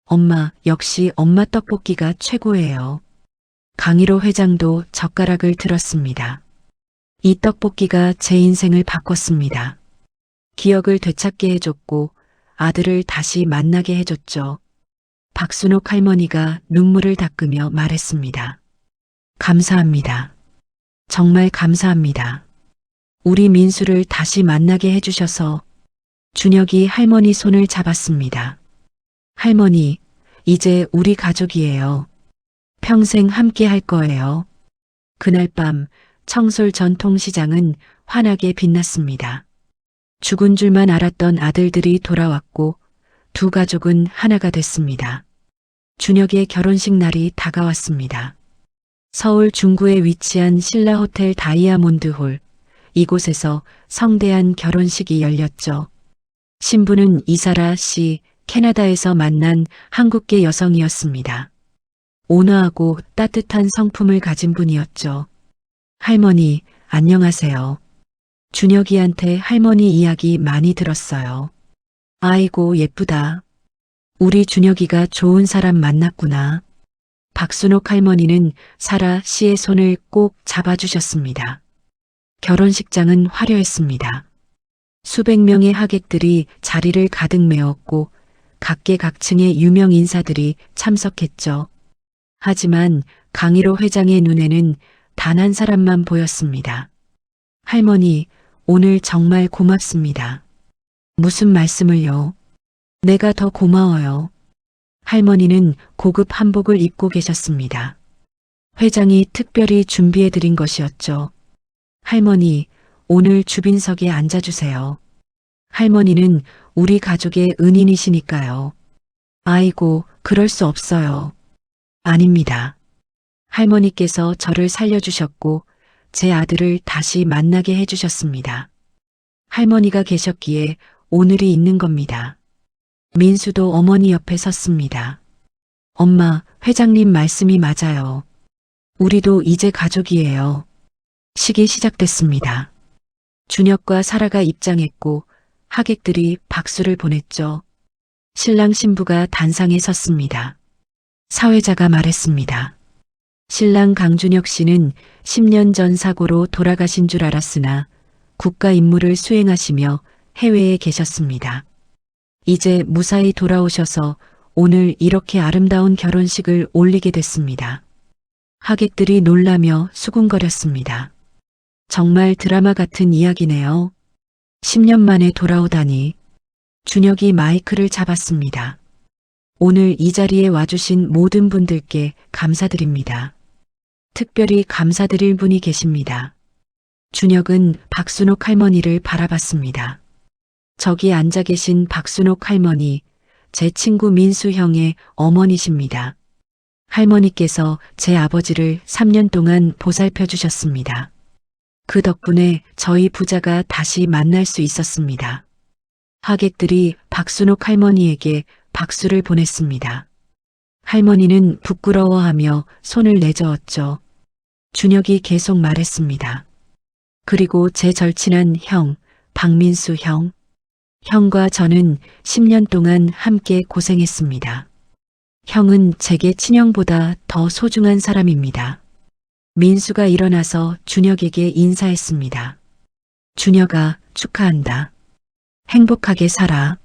엄마, 역시 엄마 떡볶이가 최고예요. 강희로 회장도 젓가락을 들었습니다. 이 떡볶이가 제 인생을 바꿨습니다. 기억을 되찾게 해줬고 아들을 다시 만나게 해줬죠. 박순옥 할머니가 눈물을 닦으며 말했습니다. 감사합니다. 정말 감사합니다. 우리 민수를 다시 만나게 해주셔서. 준혁이 할머니 손을 잡았습니다. 할머니, 이제 우리 가족이에요. 평생 함께 할 거예요. 그날 밤 청솔 전통시장은 환하게 빛났습니다. 죽은 줄만 알았던 아들들이 돌아왔고 두 가족은 하나가 됐습니다. 준혁의 결혼식 날이 다가왔습니다. 서울 중구에 위치한 신라호텔 다이아몬드홀, 이곳에서 성대한 결혼식이 열렸죠. 신부는 이사라 씨, 캐나다에서 만난 한국계 여성이었습니다. 온화하고 따뜻한 성품을 가진 분이었죠. 할머니, 안녕하세요. 준혁이한테 할머니 이야기 많이 들었어요. 아이고, 예쁘다. 우리 준혁이가 좋은 사람 만났구나. 박순옥 할머니는 사라 씨의 손을 꼭 잡아주셨습니다. 결혼식장은 화려했습니다. 수백 명의 하객들이 자리를 가득 메웠고 각계각층의 유명 인사들이 참석했죠. 하지만 강희로 회장의 눈에는 단 한 사람만 보였습니다. 할머니, 오늘 정말 고맙습니다. 무슨 말씀을요? 내가 더 고마워요. 할머니는 고급 한복을 입고 계셨습니다. 회장이 특별히 준비해드린 것이었죠. 할머니, 오늘 주빈석에 앉아주세요. 할머니는 우리 가족의 은인이시니까요. 아이고, 그럴 수 없어요. 아닙니다. 할머니께서 저를 살려주셨고 제 아들을 다시 만나게 해주셨습니다. 할머니가 계셨기에 오늘이 있는 겁니다. 민수도 어머니 옆에 섰습니다. 엄마, 회장님 말씀이 맞아요. 우리도 이제 가족이에요. 식이 시작됐습니다. 준혁과 사라가 입장했고 하객들이 박수를 보냈죠. 신랑 신부가 단상에 섰습니다. 사회자가 말했습니다. 신랑 강준혁 씨는 10년 전 사고로 돌아가신 줄 알았으나 국가 임무를 수행하시며 해외에 계셨습니다. 이제 무사히 돌아오셔서 오늘 이렇게 아름다운 결혼식을 올리게 됐습니다. 하객들이 놀라며 수군거렸습니다. 정말 드라마 같은 이야기네요. 10년 만에 돌아오다니. 준혁이 마이크를 잡았습니다. 오늘 이 자리에 와주신 모든 분들께 감사드립니다. 특별히 감사드릴 분이 계십니다. 준혁은 박순옥 할머니를 바라봤습니다. 저기 앉아 계신 박순옥 할머니, 제 친구 민수 형의 어머니십니다. 할머니께서 제 아버지를 3년 동안 보살펴 주셨습니다. 그 덕분에 저희 부자가 다시 만날 수 있었습니다. 하객들이 박순옥 할머니에게 박수를 보냈습니다. 할머니는 부끄러워하며 손을 내저었죠. 준혁이 계속 말했습니다. 그리고 제 절친한 형, 박민수 형. 형과 저는 10년 동안 함께 고생했습니다. 형은 제게 친형보다 더 소중한 사람입니다. 민수가 일어나서 준혁에게 인사했습니다. 준혁아, 축하한다. 행복하게 살아.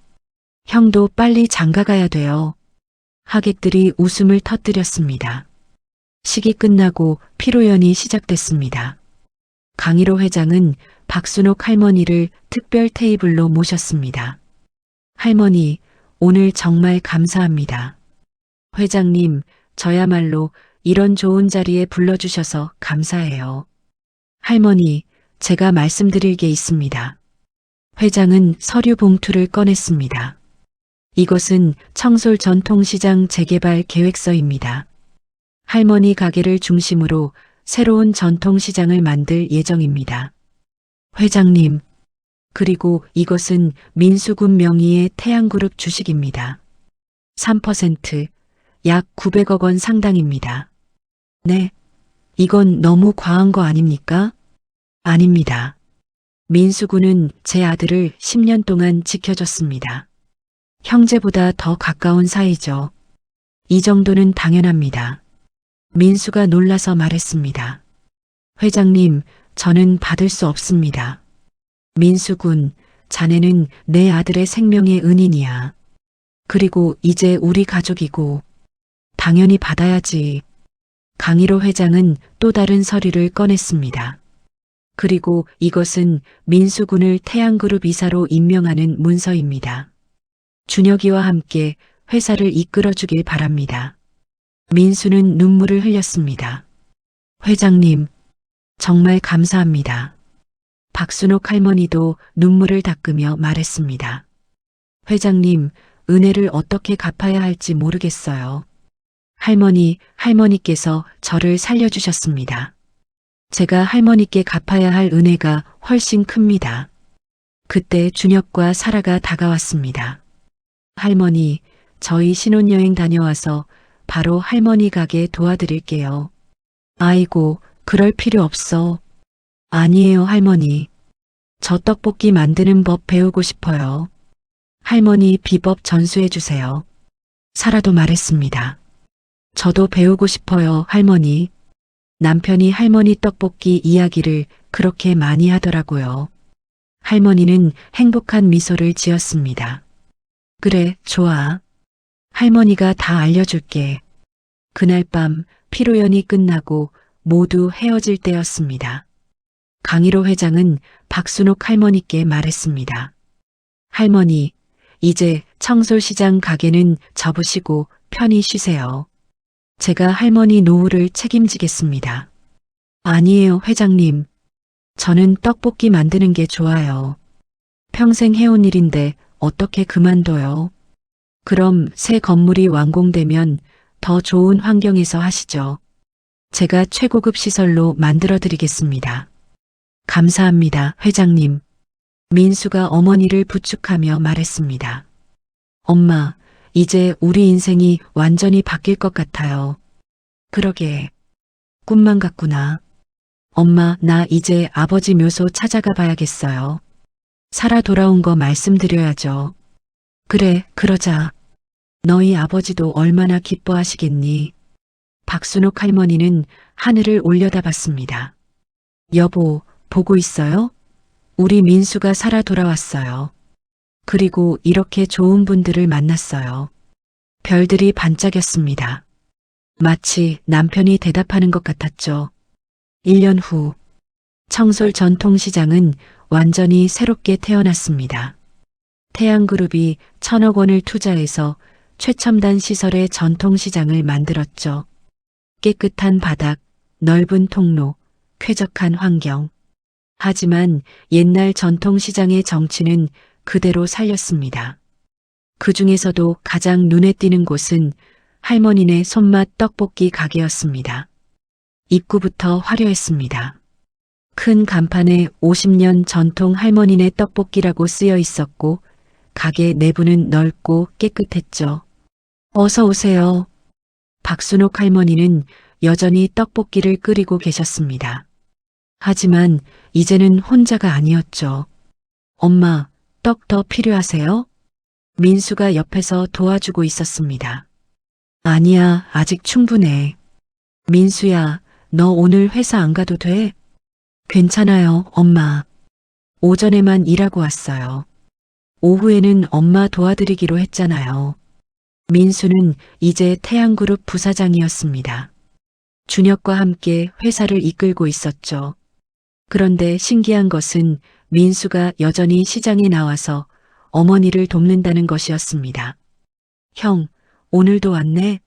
형도 빨리 장가가야 돼요. 하객들이 웃음을 터뜨렸습니다. 식이 끝나고 피로연이 시작됐습니다. 강일호 회장은 박순옥 할머니를 특별 테이블로 모셨습니다. 할머니, 오늘 정말 감사합니다. 회장님, 저야말로 이런 좋은 자리에 불러주셔서 감사해요. 할머니, 제가 말씀드릴 게 있습니다. 회장은 서류 봉투를 꺼냈습니다. 이것은 청솔 전통시장 재개발 계획서입니다. 할머니 가게를 중심으로 새로운 전통시장을 만들 예정입니다. 회장님, 그리고 이것은 민수군 명의의 태양그룹 주식입니다. 3%, 약 900억 원 상당입니다. 네, 이건 너무 과한 거 아닙니까? 아닙니다. 민수군은 제 아들을 10년 동안 지켜줬습니다. 형제보다 더 가까운 사이죠. 이 정도는 당연합니다. 민수가 놀라서 말했습니다. 회장님, 저는 받을 수 없습니다. 민수군, 자네는 내 아들의 생명의 은인이야. 그리고 이제 우리 가족이고, 당연히 받아야지. 강일호 회장은 또 다른 서류를 꺼냈습니다. 그리고 이것은 민수군을 태양그룹 이사로 임명하는 문서입니다. 준혁이와 함께 회사를 이끌어주길 바랍니다. 민수는 눈물을 흘렸습니다. 회장님, 정말 감사합니다. 박순옥 할머니도 눈물을 닦으며 말했습니다. 회장님, 은혜를 어떻게 갚아야 할지 모르겠어요. 할머니께서 저를 살려주셨습니다. 제가 할머니께 갚아야 할 은혜가 훨씬 큽니다. 그때 준혁과 사라가 다가왔습니다. 할머니, 저희 신혼여행 다녀와서 바로 할머니 가게 도와드릴게요. 아이고, 그럴 필요 없어. 아니에요, 할머니. 저 떡볶이 만드는 법 배우고 싶어요. 할머니 비법 전수해 주세요. 사라도 말했습니다. 저도 배우고 싶어요, 할머니. 남편이 할머니 떡볶이 이야기를 그렇게 많이 하더라고요. 할머니는 행복한 미소를 지었습니다. 그래, 좋아. 할머니가 다 알려줄게. 그날 밤 피로연이 끝나고 모두 헤어질 때였습니다. 강일호 회장은 박순옥 할머니께 말했습니다. 할머니, 이제 청솔시장 가게는 접으시고 편히 쉬세요. 제가 할머니 노후를 책임지겠습니다. 아니에요, 회장님. 저는 떡볶이 만드는 게 좋아요. 평생 해온 일인데 어떻게 그만둬요? 그럼 새 건물이 완공되면 더 좋은 환경에서 하시죠. 제가 최고급 시설로 만들어 드리겠습니다. 감사합니다, 회장님. 민수가 어머니를 부축하며 말했습니다. 엄마, 이제 우리 인생이 완전히 바뀔 것 같아요. 그러게. 꿈만 같구나. 엄마, 나 이제 아버지 묘소 찾아가 봐야겠어요. 살아 돌아온 거 말씀드려야죠. 그래, 그러자. 너희 아버지도 얼마나 기뻐하시겠니? 박순옥 할머니는 하늘을 올려다봤습니다. 여보, 보고 있어요? 우리 민수가 살아 돌아왔어요. 그리고 이렇게 좋은 분들을 만났어요. 별들이 반짝였습니다. 마치 남편이 대답하는 것 같았죠. 1년 후, 청솔 전통시장은 완전히 새롭게 태어났습니다. 태양그룹이 1,000억 원을 투자해서 최첨단 시설의 전통시장을 만들었죠. 깨끗한 바닥, 넓은 통로, 쾌적한 환경. 하지만 옛날 전통시장의 정치는 그대로 살렸습니다. 그 중에서도 가장 눈에 띄는 곳은 할머니네 손맛 떡볶이 가게였습니다. 입구부터 화려했습니다. 큰 간판에 50년 전통 할머니네 떡볶이라고 쓰여 있었고 가게 내부는 넓고 깨끗했죠. 어서 오세요. 박순옥 할머니는 여전히 떡볶이를 끓이고 계셨습니다. 하지만 이제는 혼자가 아니었죠. 엄마, 떡 더 필요하세요? 민수가 옆에서 도와주고 있었습니다. 아니야, 아직 충분해. 민수야, 너 오늘 회사 안 가도 돼? 괜찮아요, 엄마. 오전에만 일하고 왔어요. 오후에는 엄마 도와드리기로 했잖아요. 민수는 이제 태양그룹 부사장이었습니다. 준혁과 함께 회사를 이끌고 있었죠. 그런데 신기한 것은 민수가 여전히 시장에 나와서 어머니를 돕는다는 것이었습니다. 형, 오늘도 왔네?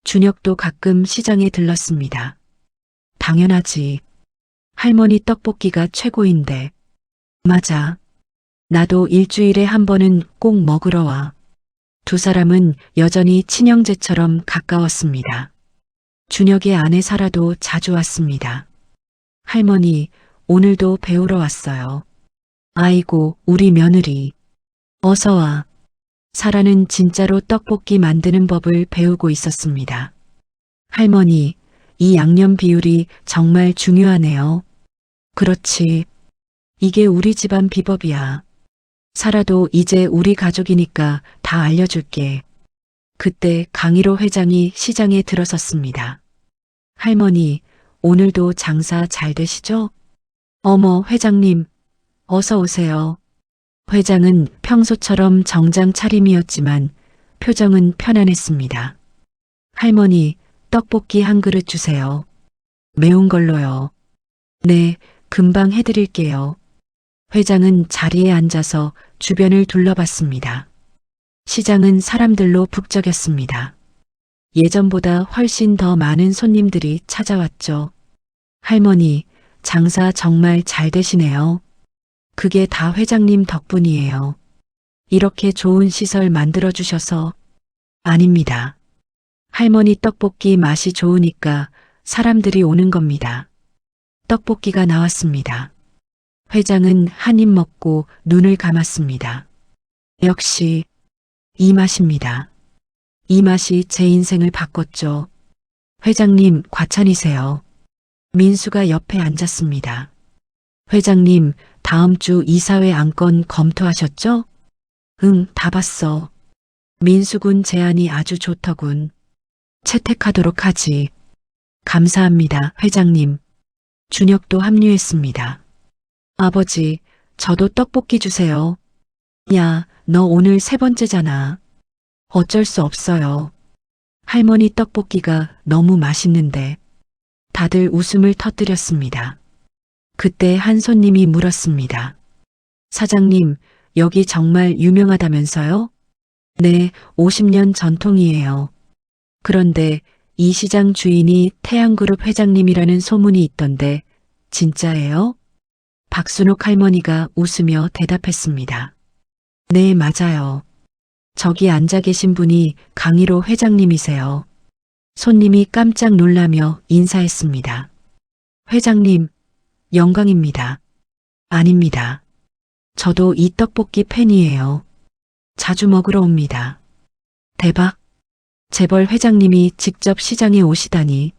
준혁도 가끔 시장에 들렀습니다. 당연하지. 할머니 떡볶이가 최고인데. 맞아. 나도 일주일에 한 번은 꼭 먹으러 와. 두 사람은 여전히 친형제처럼 가까웠습니다. 준혁의 아내 사라도 자주 왔습니다. 할머니, 오늘도 배우러 왔어요. 아이고, 우리 며느리. 어서 와. 사라는 진짜로 떡볶이 만드는 법을 배우고 있었습니다. 할머니, 이 양념 비율이 정말 중요하네요. 그렇지. 이게 우리 집안 비법이야. 사라도 이제 우리 가족이니까 다 알려줄게. 그때 강일호 회장이 시장에 들어섰습니다. 할머니, 오늘도 장사 잘 되시죠? 어머, 회장님, 어서 오세요. 회장은 평소처럼 정장 차림이었지만 표정은 편안했습니다. 할머니, 떡볶이 한 그릇 주세요. 매운 걸로요. 네, 금방 해드릴게요. 회장은 자리에 앉아서 주변을 둘러봤습니다. 시장은 사람들로 북적였습니다. 예전보다 훨씬 더 많은 손님들이 찾아왔죠. 할머니, 장사 정말 잘 되시네요. 그게 다 회장님 덕분이에요. 이렇게 좋은 시설 만들어주셔서. 아닙니다. 할머니 떡볶이 맛이 좋으니까 사람들이 오는 겁니다. 떡볶이가 나왔습니다. 회장은 한 입 먹고 눈을 감았습니다. 역시 이 맛입니다. 이 맛이 제 인생을 바꿨죠. 회장님 과찬이세요. 민수가 옆에 앉았습니다. 회장님, 다음 주 이사회 안건 검토하셨죠? 응, 다 봤어. 민수군 제안이 아주 좋더군. 채택하도록 하지. 감사합니다, 회장님. 준혁도 합류했습니다. 아버지, 저도 떡볶이 주세요. 야, 너 오늘 세 번째잖아. 어쩔 수 없어요. 할머니 떡볶이가 너무 맛있는데. 다들 웃음을 터뜨렸습니다. 그때 한 손님이 물었습니다. 사장님, 여기 정말 유명하다면서요? 네, 50년 전통이에요. 그런데 이 시장 주인이 태양그룹 회장님이라는 소문이 있던데 진짜예요? 박순옥 할머니가 웃으며 대답했습니다. 네, 맞아요. 저기 앉아 계신 분이 강일호 회장님이세요. 손님이 깜짝 놀라며 인사했습니다. 회장님, 영광입니다. 아닙니다. 저도 이 떡볶이 팬이에요. 자주 먹으러 옵니다. 대박. 재벌 회장님이 직접 시장에 오시다니.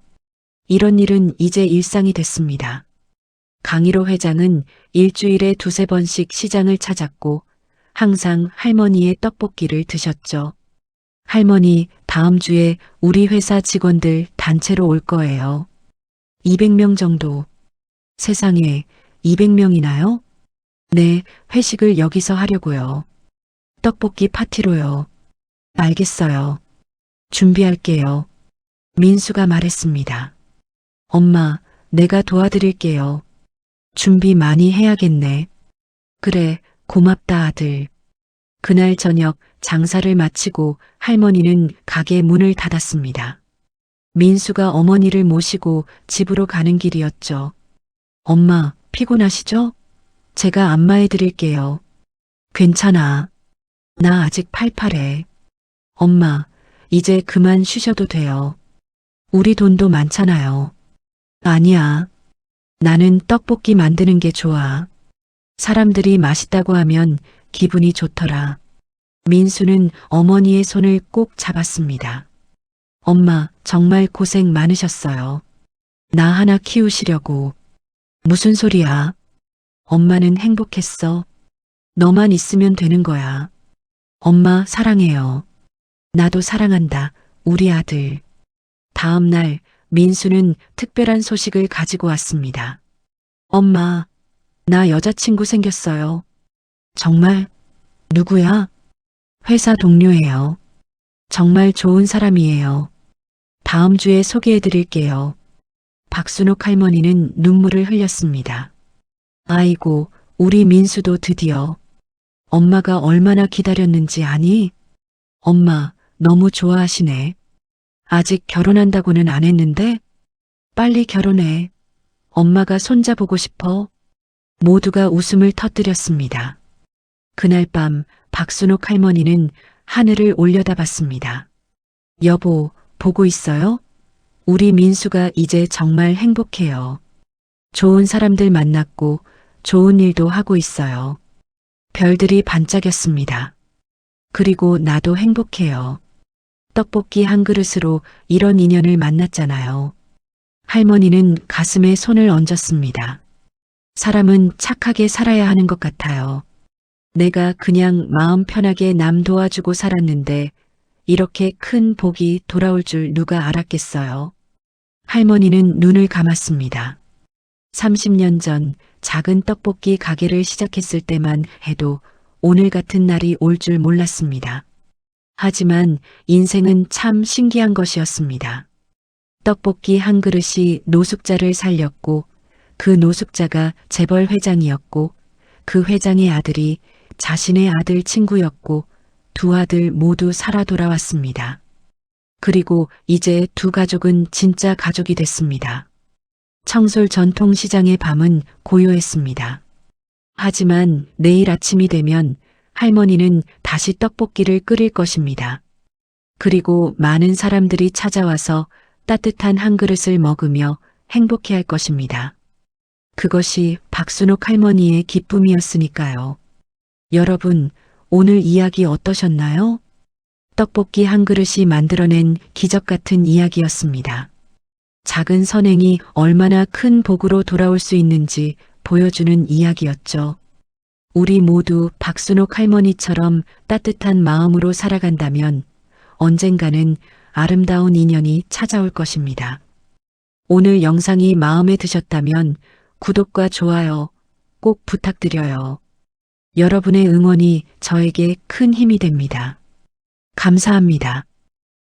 이런 일은 이제 일상이 됐습니다. 강일호 회장은 일주일에 두세 번씩 시장을 찾았고 항상 할머니의 떡볶이를 드셨죠. 할머니, 다음 주에 우리 회사 직원들 단체로 올 거예요. 200명 정도. 세상에 200명이나요? 네, 회식을 여기서 하려고요. 떡볶이 파티로요. 알겠어요. 준비할게요. 민수가 말했습니다. 엄마, 내가 도와드릴게요. 준비 많이 해야겠네. 그래, 고맙다 아들. 그날 저녁 장사를 마치고 할머니는 가게 문을 닫았습니다. 민수가 어머니를 모시고 집으로 가는 길이었죠. 엄마, 피곤하시죠? 제가 안마해 드릴게요. 괜찮아. 나 아직 팔팔해. 엄마, 이제 그만 쉬셔도 돼요. 우리 돈도 많잖아요. 아니야. 나는 떡볶이 만드는 게 좋아. 사람들이 맛있다고 하면 기분이 좋더라. 민수는 어머니의 손을 꼭 잡았습니다. 엄마, 정말 고생 많으셨어요. 나 하나 키우시려고. 무슨 소리야? 엄마는 행복했어. 너만 있으면 되는 거야. 엄마 사랑해요. 나도 사랑한다. 우리 아들. 다음 날 민수는 특별한 소식을 가지고 왔습니다. 엄마, 나 여자친구 생겼어요. 정말? 누구야? 회사 동료예요. 정말 좋은 사람이에요. 다음 주에 소개해 드릴게요. 박순옥 할머니는 눈물을 흘렸습니다. 아이고, 우리 민수도 드디어. 엄마가 얼마나 기다렸는지 아니? 엄마, 너무 좋아하시네. 아직 결혼한다고는 안 했는데? 빨리 결혼해. 엄마가 손자보고 싶어. 모두가 웃음을 터뜨렸습니다. 그날 밤 박순옥 할머니는 하늘을 올려다봤습니다. 여보, 보고 있어요? 우리 민수가 이제 정말 행복해요. 좋은 사람들 만났고 좋은 일도 하고 있어요. 별들이 반짝였습니다. 그리고 나도 행복해요. 떡볶이 한 그릇으로 이런 인연을 만났잖아요. 할머니는 가슴에 손을 얹었습니다. 사람은 착하게 살아야 하는 것 같아요. 내가 그냥 마음 편하게 남 도와주고 살았는데 이렇게 큰 복이 돌아올 줄 누가 알았겠어요. 할머니는 눈을 감았습니다. 30년 전 작은 떡볶이 가게를 시작했을 때만 해도 오늘 같은 날이 올 줄 몰랐습니다. 하지만 인생은 참 신기한 것이었습니다. 떡볶이 한 그릇이 노숙자를 살렸고 그 노숙자가 재벌 회장이었고 그 회장의 아들이 자신의 아들 친구였고 두 아들 모두 살아 돌아왔습니다. 그리고 이제 두 가족은 진짜 가족이 됐습니다. 청솔 전통시장의 밤은 고요했습니다. 하지만 내일 아침이 되면 할머니는 다시 떡볶이를 끓일 것입니다. 그리고 많은 사람들이 찾아와서 따뜻한 한 그릇을 먹으며 행복해 할 것입니다. 그것이 박순옥 할머니의 기쁨이었으니까요. 여러분, 오늘 이야기 어떠셨나요? 떡볶이 한 그릇이 만들어낸 기적 같은 이야기였습니다. 작은 선행이 얼마나 큰 복으로 돌아올 수 있는지 보여주는 이야기였죠. 우리 모두 박순옥 할머니처럼 따뜻한 마음으로 살아간다면 언젠가는 아름다운 인연이 찾아올 것입니다. 오늘 영상이 마음에 드셨다면 구독과 좋아요 꼭 부탁드려요. 여러분의 응원이 저에게 큰 힘이 됩니다. 감사합니다.